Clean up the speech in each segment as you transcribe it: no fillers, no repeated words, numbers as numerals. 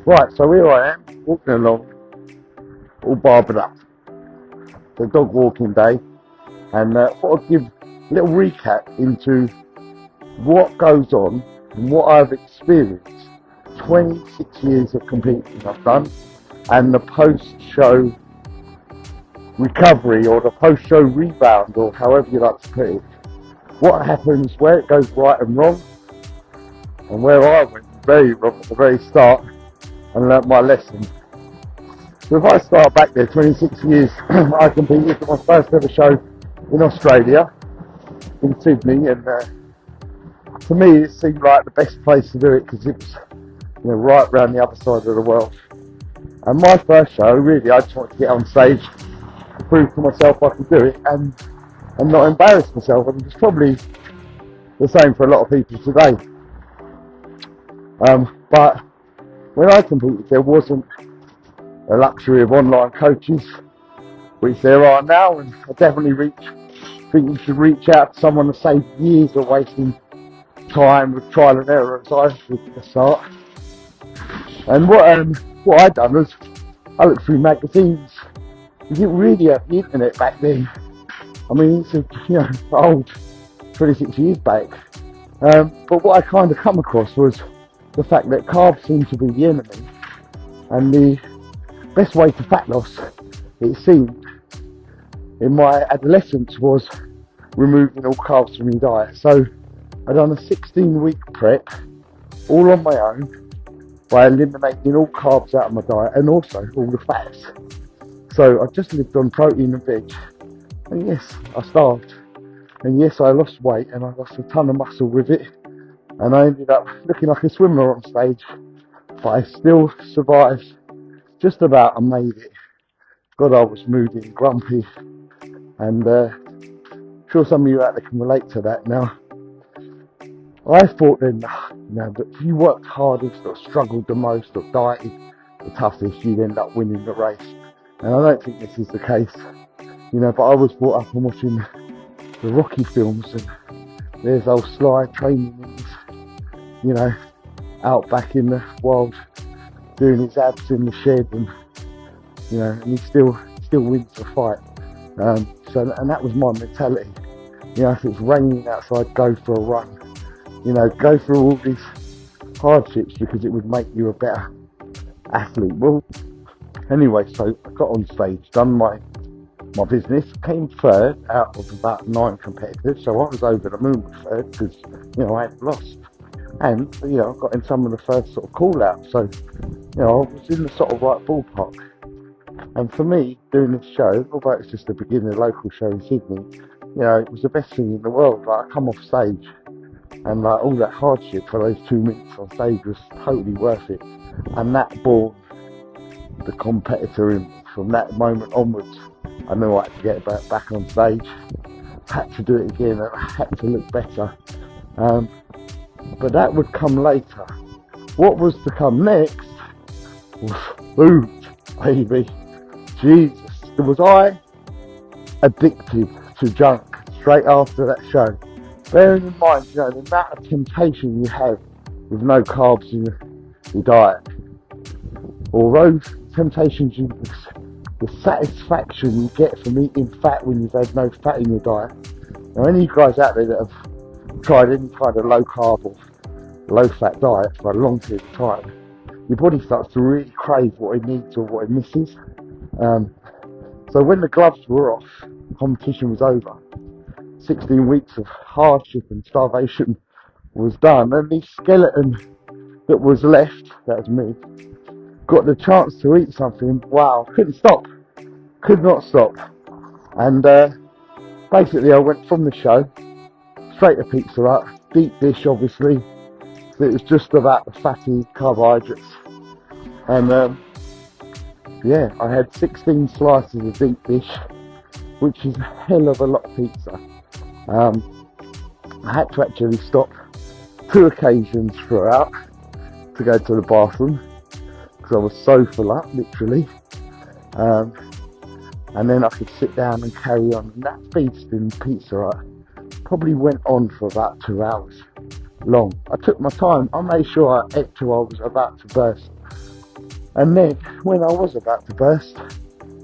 Right, so here I am, walking along, all barbered up. It's a dog walking day, and thought I'd give a little recap into what goes on and what I've experienced. 26 years of competing I've done, and the post-show recovery, or the post-show rebound, or however you like to put it. What happens, where it goes right and wrong, and where I went very wrong at the very start and learnt my lesson. So if I start back there 26 years, I competed for my first ever show in Australia, in Sydney, and to me it seemed like the best place to do it because it was right around the other side of the world. And my first show, really, I just wanted to get on stage to prove to myself I could do it and not embarrass myself. And it's probably the same for a lot of people today. But when I competed, there wasn't a luxury of online coaches, which there are now, and I definitely think you should reach out to someone to save years of wasting time with trial and error as I did at the start. And what I'd done was I looked through magazines. You didn't really have the internet back then. I mean, it's old, 26 years back. But what I kind of come across was the fact that carbs seem to be the enemy, and the best way to fat loss, it seemed, in my adolescence was removing all carbs from your diet. So I'd done a 16-week prep, all on my own, by eliminating all carbs out of my diet and also all the fats. So I just lived on protein and veg. And yes, I starved. And yes, I lost weight and I lost a ton of muscle with it. And I ended up looking like a swimmer on stage. But I still survived just about and made it. God, I was moody and grumpy. And I'm sure some of you out there can relate to that now. I thought then, that if you worked hardest or struggled the most or dieted the toughest, you'd end up winning the race. And I don't think this is the case, but I was brought up on watching the Rocky films, and there's old Sly training out back in the wild, doing his abs in the shed, and he still wins the fight. And that was my mentality. If it's raining outside, go for a run. Go through all these hardships because it would make you a better athlete. Well, anyway, so I got on stage, done my business, came third out of about 9 competitors, so I was over the moon with third because, I had lost. And, I got in some of the first sort of call outs, so, I was in the sort of right ballpark. And for me, doing this show, although it's just a beginner local show in Sydney, it was the best thing in the world. Like, I come off stage, and like all that hardship for those 2 minutes on stage was totally worth it. And that brought the competitor in. From that moment onwards, I knew I had to get back on stage, had to do it again, and I had to look better. But that would come later. What was to come next was food, baby. Jesus, was I addicted to junk straight after that show. Bearing in mind, the amount of temptation you have with no carbs in your diet, or those temptations, the satisfaction you get from eating fat when you've had no fat in your diet. Now, any of you guys out there that have tried any kind of low carb or low fat diet for a long period of time, your body starts to really crave what it needs or what it misses. So when the gloves were off, competition was over. 16 weeks of hardship and starvation was done, and the skeleton that was left, that was me, got the chance to eat something. Wow, could not stop. And basically I went from the show straight to Pizza Hut, deep dish obviously, so it was just about the fatty carbohydrates. And I had 16 slices of deep dish, which is a hell of a lot of pizza. I had to actually stop 2 occasions throughout to go to the bathroom because I was so full up, literally. And then I could sit down and carry on. And that feast in Pizza Hut probably went on for about 2 hours long. I took my time. I made sure I ate till I was about to burst. And then when I was about to burst,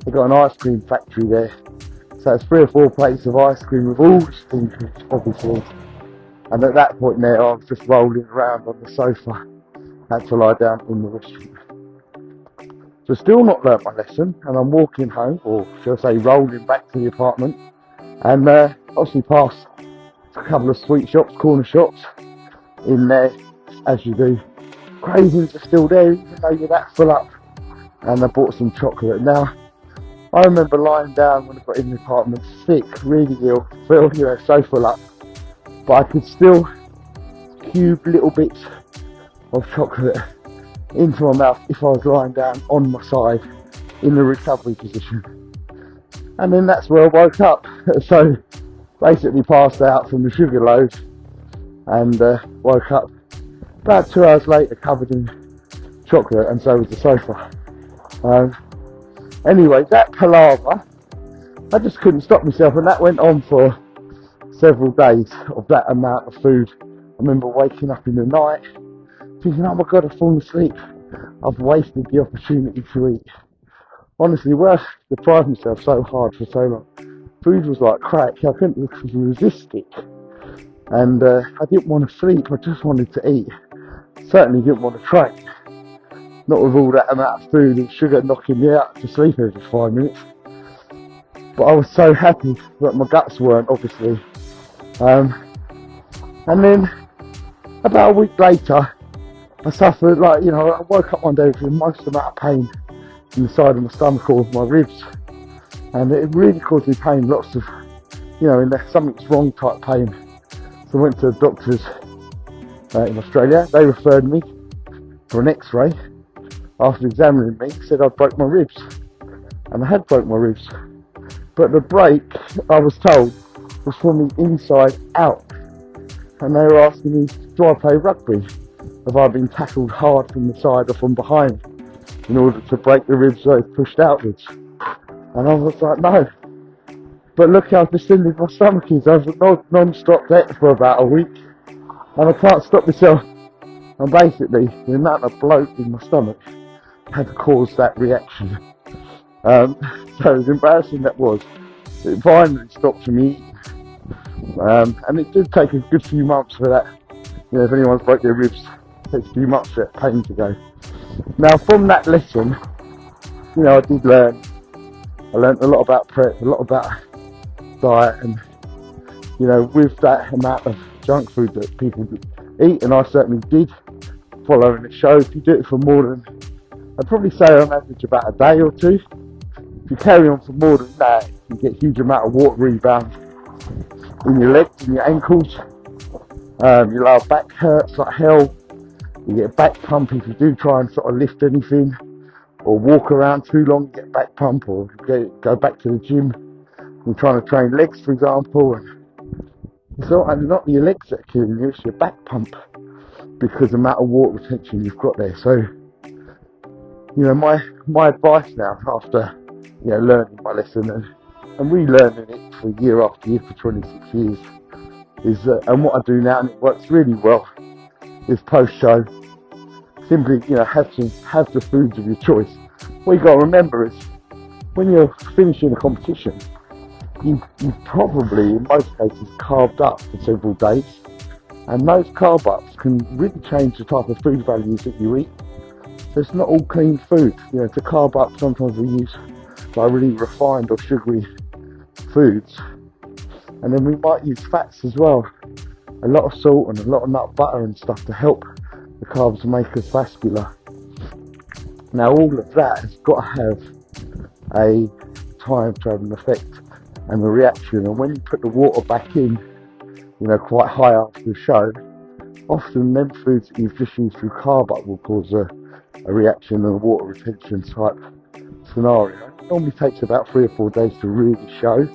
they got an ice cream factory there. So it's 3 or 4 plates of ice cream with all the stinkers, obviously. And at that point there, I was just rolling around on the sofa. Had to lie down in the restaurant. So still not learnt my lesson, and I'm walking home, or shall I say rolling back to the apartment, and obviously past a couple of sweet shops, corner shops, in there, as you do. Cravings are still there, even though you're that full up. And I bought some chocolate. Now, I remember lying down when I got in the apartment, sick, really ill, so full up, but I could still cube little bits of chocolate into my mouth if I was lying down on my side in the recovery position. And then that's where I woke up. So basically passed out from the sugar load and woke up about 2 hours later covered in chocolate, and so was the sofa. Anyway, that palaver, I just couldn't stop myself, and that went on for several days of that amount of food. I remember waking up in the night thinking, oh my god, I've fallen asleep. I've wasted the opportunity to eat. Honestly, where I deprived myself so hard for so long, food was like crack. I couldn't resist it. And I didn't want to sleep, I just wanted to eat. Certainly didn't want to train. Not with all that amount of food and sugar knocking me out to sleep every 5 minutes. But I was so happy that my guts weren't, obviously. And then about a week later, I suffered, like, I woke up one day with the most amount of pain in the side of my stomach or my ribs. And it really caused me pain, lots of, in there, something's wrong type pain. So I went to the doctors in Australia. They referred me for an x-ray. After examining me, said I'd broke my ribs. And I had broke my ribs. But the break, I was told, was from the inside out. And they were asking me, do I play rugby? Have I been tackled hard from the side or from behind in order to break the ribs so it's pushed outwards? And I was like, no. But look how distended my stomach is. I was non-stop there for about a week. And I can't stop myself. And basically, the amount of bloat in my stomach had caused that reaction. So as embarrassing that was, it finally stopped me eating. And it did take a good few months for that. If anyone's broke their ribs, it takes a few months for that pain to go. Now, from that lesson, I did learn. I learned a lot about prep, a lot about diet, and with that amount of junk food that people eat, and I certainly did, following the show, if you do it for more than, I'd probably say on average about a day or two. If you carry on for more than that, you get a huge amount of water rebound in your legs and your ankles. Your lower back hurts like hell. You get a back pump if you do try and sort of lift anything or walk around too long, you get back pump, or go back to the gym. You're trying to train legs, for example, and it's not your legs that are killing you, it's your back pump because of the amount of water retention you've got there. So, my advice now after learning my lesson and relearning it for year after year for 26 years is, and what I do now, and it works really well, is post-show, simply, have the foods of your choice. What you've got to remember is, when you're finishing a competition, you've probably, in most cases, carved up for several days. And those carb ups can really change the type of food values that you eat. So it's not all clean food. To carb up, sometimes we use like really refined or sugary foods. And then we might use fats as well. A lot of salt and a lot of nut butter and stuff to help the carbs make us vascular. Now all of that has got to have a time to have an effect and a reaction. And when you put the water back in, quite high after the show, often them foods that you've just used through carb up will cause a reaction and a water retention type scenario. It normally takes about 3 or 4 days to really show,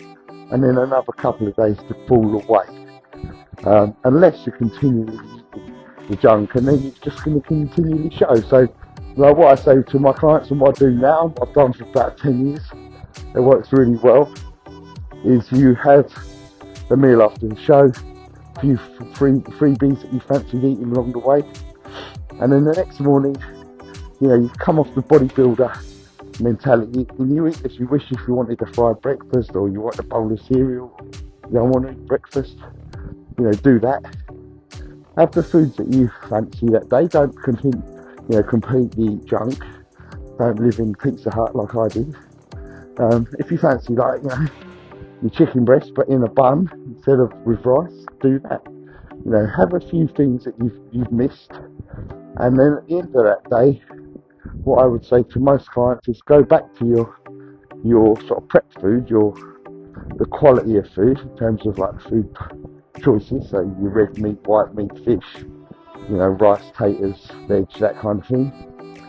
and then another couple of days to fall away. Unless you're continually eating the junk, and then it's just going to continually show. So, what I say to my clients and what I do now, I've done for about 10 years, it works really well, is you have the meal after the show, a few freebies that you fancied eating along the way, and then the next morning you come off the bodybuilder mentality, and you eat as you wish. If you wanted a fried breakfast, or you want a bowl of cereal, you don't want to eat breakfast, do that. Have the foods that you fancy that day. Don't completely eat junk. Don't live in Pizza Hut like I did. If you fancy your chicken breast but in a bun instead of with rice, do that. Have a few things that you've missed, and then at the end of that day, what I would say to most clients is go back to your sort of prep food, the quality of food in terms of like food choices. So your red meat, white meat, fish, rice, taters, veg, that kind of thing.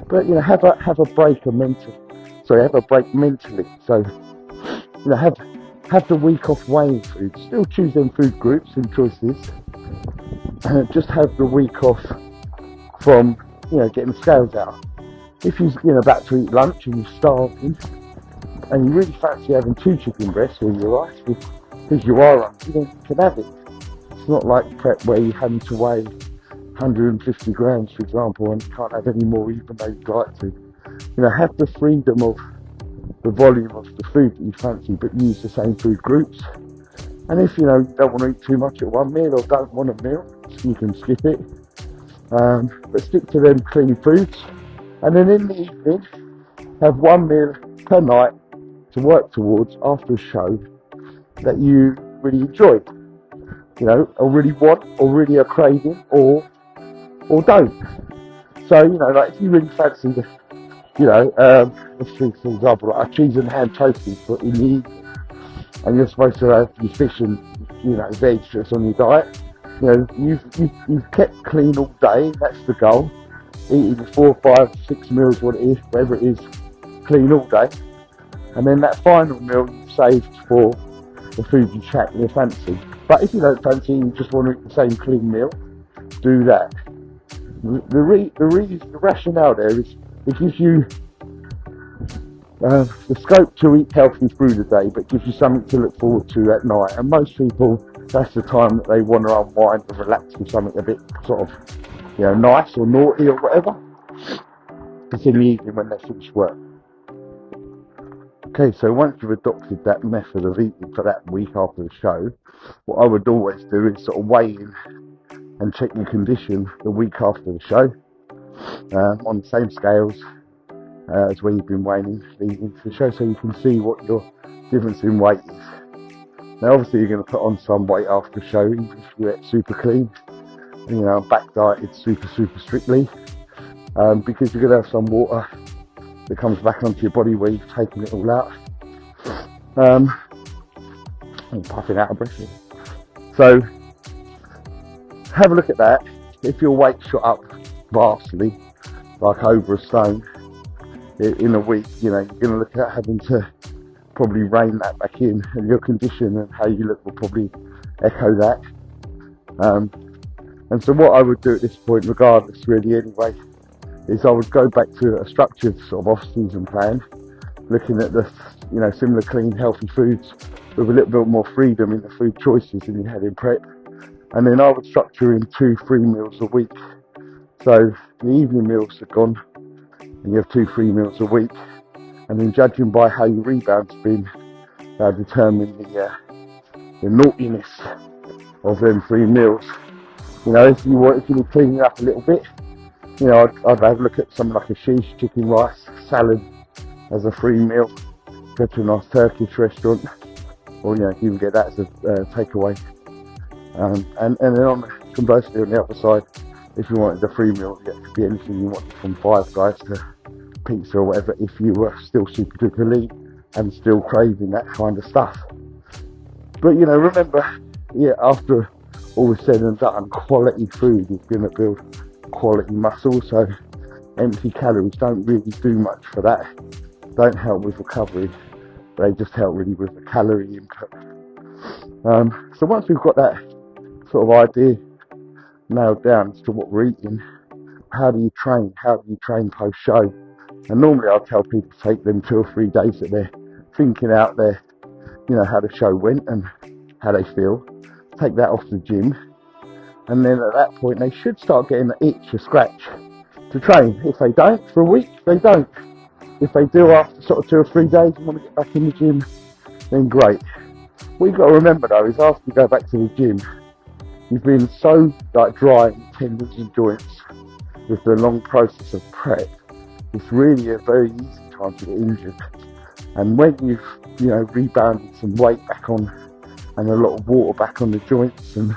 But have a break have a break mentally. So have the week off weighing food. Still choose them food groups and choices. Just have the week off from getting the scales out. If you're about to eat lunch and you're starving and you really fancy having 2 chicken breasts with your rice because you are hungry, then you can have it. It's not like prep where you're having to weigh 150 grams, for example, and you can't have any more even though you'd like to. Have the freedom of the volume of the food that you fancy, but use the same food groups. And if you don't want to eat too much at one meal or don't want a meal, you can skip it. But stick to them clean foods. And then in the evening, have one meal per night to work towards after a show that you really enjoy, or really want, or really are craving, or don't. So, like if you really fancy the, let's say for example, like a cheese and ham toasty for in the evening, and you're supposed to have your fish and, veg that's on your diet. You've kept clean all day, that's the goal. Eating 4, 5, 6 meals, whatever it is, clean all day. And then that final meal you've saved for the food you fancy. But if you don't fancy, you just want to eat the same clean meal, do that. The rationale there is it gives you the scope to eat healthy through the day, but gives you something to look forward to at night. And most people, that's the time that they want to unwind and relax with something a bit sort of, nice or naughty or whatever. It's in the evening when they finish work. Okay, so once you've adopted that method of eating for that week after the show, what I would always do is sort of weigh in and check your condition the week after the show on the same scales as where you've been weighing leading into the show, so you can see what your difference in weight is. Now obviously you're going to put on some weight after the show, even if you ate super clean, back dieted super strictly, because you're going to have some water that comes back onto your body where you've taken it all out. I'm puffing out of breath here. So have a look at that. If your weight shot up vastly, like over a stone in a week, you're going to look at having to probably rein that back in, and your condition and how you look will probably echo that. And so what I would do at this point, regardless really anyway, is I would go back to a structured sort of off-season plan, looking at the similar clean healthy foods with a little bit more freedom in the food choices than you had in prep. And then I would structure in 2-3 meals a week. So the evening meals are gone and you have 2-3 meals a week, and then judging by how your rebound's been, determine the naughtiness of them 3 meals. If you're cleaning up a little bit, I'd have a look at something like a sheesh, chicken, rice, salad as a free meal. Go to a nice Turkish restaurant, or you can get that as a takeaway. And then conversely on the other side, if you wanted a free meal, it could be anything you wanted, from Five Guys to pizza or whatever, if you were still super duper lean and still craving that kind of stuff. But remember, after all is said and done, quality food is going to build quality muscle. So empty calories don't really do much for that, don't help with recovery, they just help really with the calorie input. So once we've got that sort of idea nailed down as to what we're eating, how do you train post show? And normally I'll tell people to take them 2 or 3 days that they're thinking out there, how the show went and how they feel, take that off the gym, and then at that point they should start getting the itch, a scratch to train. If they don't for a week, they don't. If they do after sort of 2 or 3 days and want to get back in the gym, then great. What you've got to remember though is after you go back to the gym, you've been so like dry in tendons and joints with the long process of prep. It's really a very easy time to get injured. And when you've rebounded some weight back on and a lot of water back on the joints and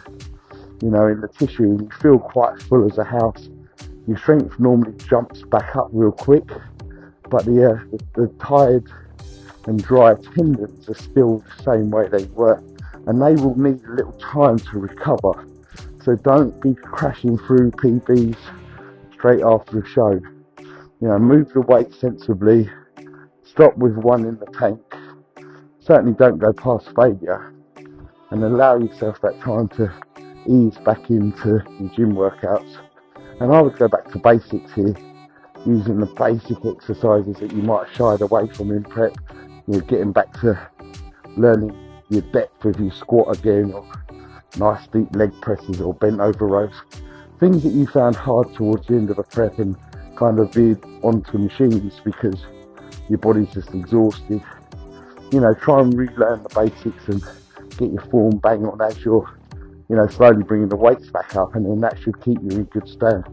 in the tissue, and you feel quite full as a house, your strength normally jumps back up real quick, but the tired and dry tendons are still the same way they were, and they will need a little time to recover. So don't be crashing through PBs straight after the show. Move the weight sensibly, stop with one in the tank, certainly don't go past failure, and allow yourself that time to ease back into your gym workouts. And I would go back to basics here, using the basic exercises that you might have shied away from in prep. Getting back to learning your depth with your squat again, or nice deep leg presses or bent over rows. Things that you found hard towards the end of the prep and kind of veered onto machines because your body's just exhausted. Try and relearn the basics and get your form bang on as you're slowly bringing the weights back up, and then that should keep you in good stead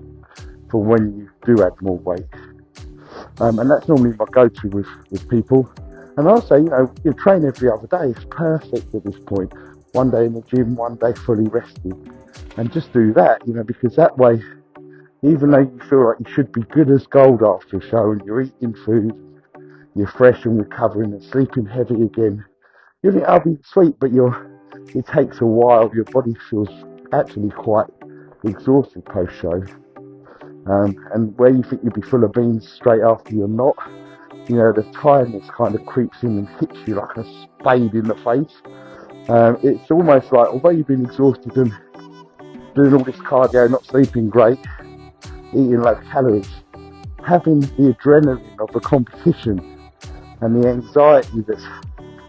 for when you do add more weight. And that's normally my go-to with people. And also, you train every other day. It's perfect at this point. One day in the gym, one day fully rested. And just do that, because that way, even though you feel like you should be good as gold after a show and you're eating food, you're fresh and recovering and sleeping heavy again, you think, I'll be sweet, but it takes a while. Your body feels actually quite exhausted post-show. And where you think you'd be full of beans straight after, you're not. The tiredness kind of creeps in and hits you like a spade in the face. It's almost like, although you've been exhausted and doing all this cardio, not sleeping great, eating low calories, having the adrenaline of a competition and the anxiety that's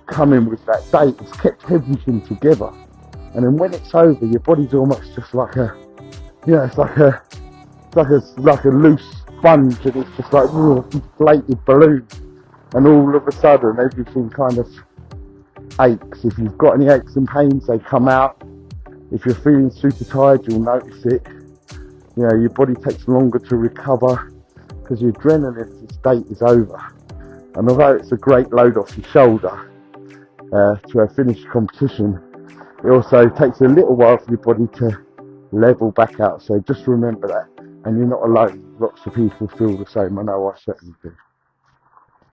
coming with that date has kept everything together. And then when it's over, your body's almost just like it's like a loose sponge, and it's just like a inflated balloon, and all of a sudden everything kind of aches. If you've got any aches and pains, they come out. If you're feeling super tired, you'll notice it. Your body takes longer to recover because your adrenaline state is over. And although it's a great load off your shoulder to a finished competition, it also takes a little while for your body to level back out. So just remember that. And you're not alone. Lots of people feel the same. I know I certainly do.